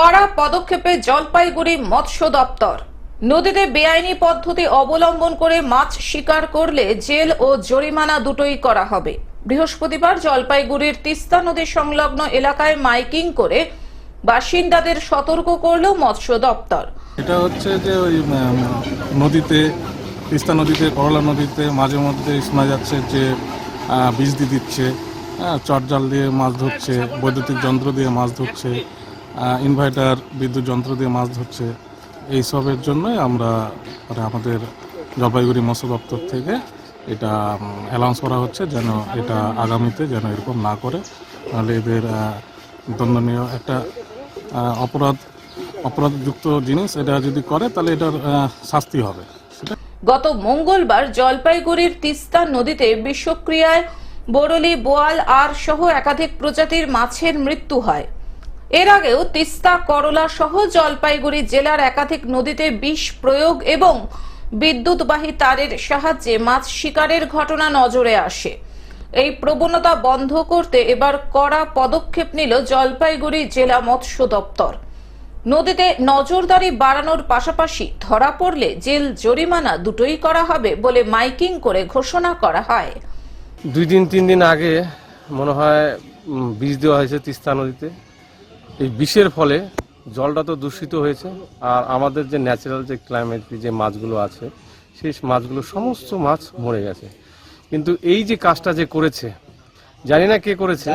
কড়া পদক্ষেপে জলপাইগুড়ি মৎস্য দপ্তর। নদীতে বেআইনি পদ্ধতি অবলম্বন করে মাছ শিকার করলে জেল ও জরিমানা দুটোই করা হবে। বৃহস্পতিবার জলপাইগুড়ির তিস্তা নদী সংলগ্ন এলাকায় মাইকিং করে বাসিন্দাদের সতর্ক করল মৎস্য দপ্তর। এটা হচ্ছে যে ওই নদীতে, তিস্তা নদীতে, করলা নদীতে মাঝে মধ্যে শোনা যাচ্ছে যে বীজ দিয়ে দিচ্ছে, চটজাল দিয়ে মাছ ধরছে, বৈদ্যুতিক যন্ত্র দিয়ে মাছ ধরছে, ইনভার্টার বিদ্যুৎ যন্ত্র দিয়ে মাছ ধরছে। এইসবের জন্যই আমরা আমাদের জলপাইগুড়ি মৎস্য দপ্তর থেকে এটা অ্যানাউন্স করা হচ্ছে যেন এটা আগামীতে যেন এরকম না করে, তাহলে এদের দণ্ডনীয় একটা অপরাধযুক্ত জিনিস এটা যদি করে তাহলে এটার শাস্তি হবে। গত মঙ্গলবার জলপাইগুড়ির তিস্তা নদীতে বিষক্রিয়ায় বরলি, বোয়াল আর সহ একাধিক প্রজাতির মাছের মৃত্যু হয়। এর আগেও তিস্তা, করলা সহ জলপাইগুড়ি জেলার একাধিক নদীতে বিষ প্রয়োগ এবং বিদ্যুৎবাহী তারের সাহায্যে মাছ শিকারের ঘটনা নজরে আসে। এই প্রবণতা বন্ধ করতে এবার কড়া পদক্ষেপ নিল জলপাইগুড়ি জেলা মৎস্য দপ্তর। নদীতে নজরদারি বাড়ানোর পাশাপাশি ধরা পড়লে জেল, জরিমানা দুটোই করা হবে বলে মাইকিং করে ঘোষণা করা হয়। 2-3 দিন আগে মনে হয় বিষ দেওয়া হয়েছে তিস্তা নদীতে। এই বিষের ফলে জলটা তো দূষিত হয়েছে, আর আমাদের যে ন্যাচারাল যে ক্লাইমেট, যে মাছগুলো আছে সেই মাছগুলো সমস্ত মাছ মরে গেছে। কিন্তু এই যে কাজটা যে করেছে, জানি না কে করেছে,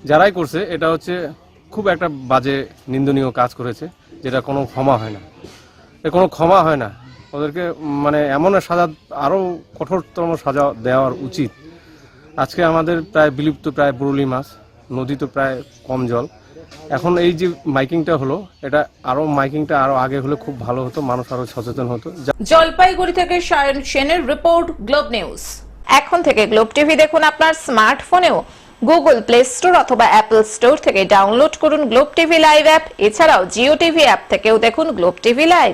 যারাই করছে এটা হচ্ছে খুব একটা বাজে নিন্দনীয় কাজ করেছে, যেটা কোনো ক্ষমা হয় না। কোনো ক্ষমা হয় না ওদেরকে, মানে এমন সাজা, আরও কঠোরতম সাজা দেওয়ার উচিত। আজকে আমাদের প্রায় বিলুপ্ত প্রায় বরলি মাছ, নদী তো প্রায় কম জল। এখন এই যে মাইকিংটা হলো, এটা মাইকিংটা আরো আগে হলে খুব ভালো হতো, মানুষ আরো সচেতন হতো। জলপাইগুড়ি থেকে সায়ন সেনের রিপোর্ট, গ্লোব নিউজ। এখন থেকে গ্লোব টিভি দেখুন আপনার স্মার্টফোনেও। গুগল প্লে স্টোর অথবা অ্যাপল স্টোর থেকে ডাউনলোড করুন গ্লোব টিভি লাইভ অ্যাপ। এছাড়াও জিও টিভি অ্যাপ থেকেও দেখুন গ্লোব টিভি লাইভ।